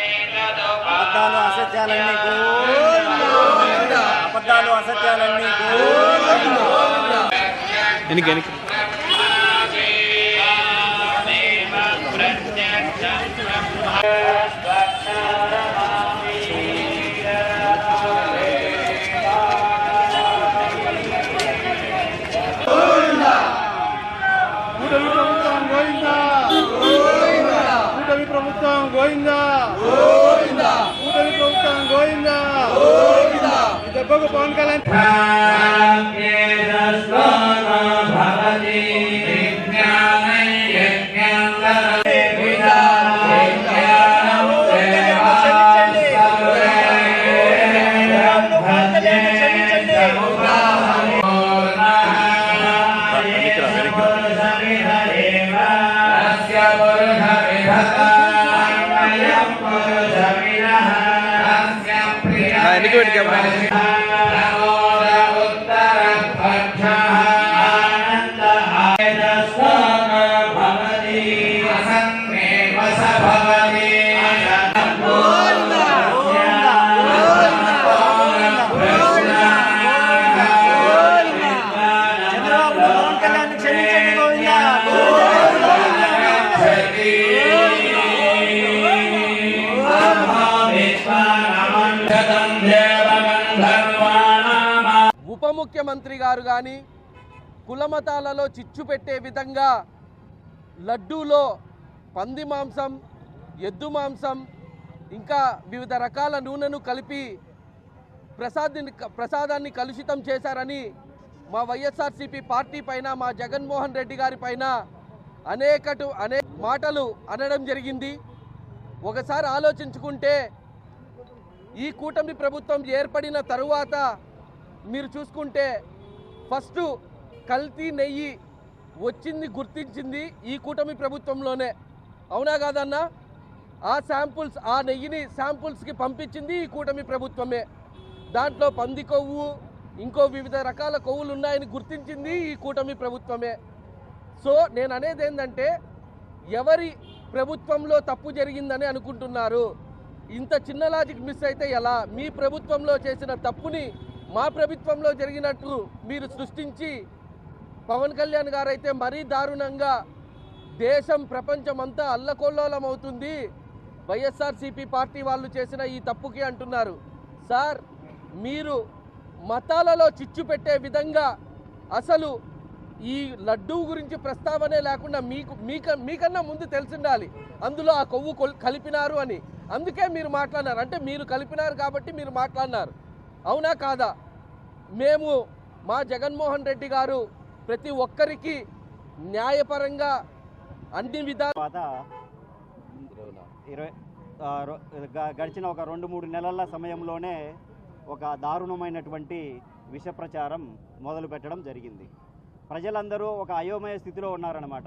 అబద్ధాలు అసత్యాలన్నీ గోవిందా, అబద్ధాలు అసత్యాలన్నీ గోవిందా. కూటమి ప్రభుత్వం గోవిందా, కూటమి ప్రభుత్వం గోవిందా, ఈ దెబ్బకు పవన్ కళ్యాణ్ ఉప ముఖ్యమంత్రి గారు కానీ కులమతాలలో చిచ్చు పెట్టే విధంగా లడ్డూలో పంది మాంసం, ఎద్దు మాంసం, ఇంకా వివిధ రకాల నూనెను కలిపి ప్రసాదాన్ని కలుషితం చేశారని మా వైఎస్ఆర్సీపీ పార్టీ పైన, మా జగన్మోహన్ రెడ్డి గారి పైన అనేక మాటలు అనడం జరిగింది. ఒకసారి ఆలోచించుకుంటే ఈ కూటమి ప్రభుత్వం ఏర్పడిన తరువాత మీరు చూసుకుంటే ఫస్ట్ కల్తీ నెయ్యి వచ్చింది గుర్తించింది ఈ కూటమి ప్రభుత్వంలోనే. అవునా కాదన్నా? ఆ నెయ్యిని శాంపుల్స్కి పంపించింది ఈ కూటమి ప్రభుత్వమే. దాంట్లో పంది కొవ్వు, ఇంకో వివిధ రకాల కొవ్వులు ఉన్నాయని గుర్తించింది ఈ కూటమి ప్రభుత్వమే. సో నేను అనేది ఏంటంటే, ఎవరి ప్రభుత్వంలో తప్పు జరిగిందని అనుకుంటున్నారు? ఇంత చిన్న లాజిక్ మిస్ అయితే ఎలా? మీ ప్రభుత్వంలో చేసిన తప్పుని మా ప్రభుత్వంలో జరిగినట్టు మీరు సృష్టించి, పవన్ కళ్యాణ్ గారు అయితే మరీ దారుణంగా దేశం ప్రపంచం అంతా అల్లకొల్లోలం అవుతుంది వైఎస్ఆర్సీపీ పార్టీ వాళ్ళు చేసిన ఈ తప్పుకి అంటున్నారు. సార్, మీరు మతాలలో చిచ్చు పెట్టే విధంగా అసలు ఈ లడ్డూ గురించి ప్రస్తావనే లేకుండా మీకన్నా ముందు తెలిసిండాలి అందులో ఆ కొవ్వు కలిపినారు అని. అందుకే మీరు మాట్లాడినారు. అంటే మీరు కలిపినారు కాబట్టి మీరు మాట్లాడినారు. అవునా కాదా? మేము మా జగన్మోహన్ రెడ్డి గారు ప్రతి ఒక్కరికి న్యాయపరంగా అన్ని విధాలు గడిచిన ఒక 2-3 నెలల సమయంలోనే ఒక దారుణమైనటువంటి విష ప్రచారం మొదలు పెట్టడం జరిగింది. ప్రజలందరూ ఒక అయోమయ స్థితిలో ఉన్నారన్నమాట.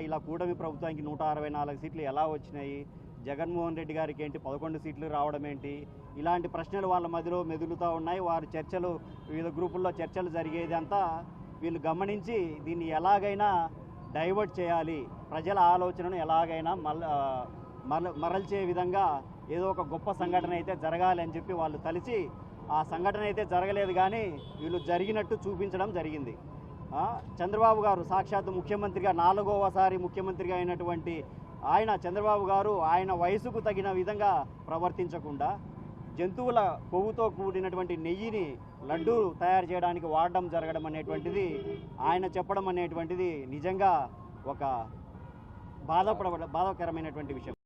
ఇలా కూటమి ప్రభుత్వానికి 164 సీట్లు ఎలా వచ్చినాయి, జగన్మోహన్ రెడ్డి గారికి ఏంటి 11 సీట్లు రావడం ఏంటి, ఇలాంటి ప్రశ్నలు వాళ్ళ మధ్యలో మెదులుతూ ఉన్నాయి. వారు చర్చలు, వివిధ గ్రూపుల్లో చర్చలు జరిగేదంతా వీళ్ళు గమనించి దీన్ని ఎలాగైనా డైవర్ట్ చేయాలి, ప్రజల ఆలోచనను ఎలాగైనా మరల్చే విధంగా ఏదో ఒక గొప్ప సంఘటన అయితే జరగాలి అని చెప్పి వాళ్ళు తలిచి, ఆ సంఘటన అయితే జరగలేదు కానీ వీళ్ళు జరిగినట్టు చూపించడం జరిగింది. చంద్రబాబు గారు సాక్షాత్తు ముఖ్యమంత్రిగా 4వసారి ముఖ్యమంత్రిగా అయినటువంటి చంద్రబాబు గారు ఆయన వయసుకు తగిన విధంగా ప్రవర్తించకుండా జంతువుల కొవ్వుతో కూడినటువంటి నెయ్యిని లడ్డూ తయారు చేయడానికి వాడడం జరగడం అనేటువంటిది, ఆయన చెప్పడం అనేటువంటిది నిజంగా ఒక బాధాకరమైనటువంటి విషయం.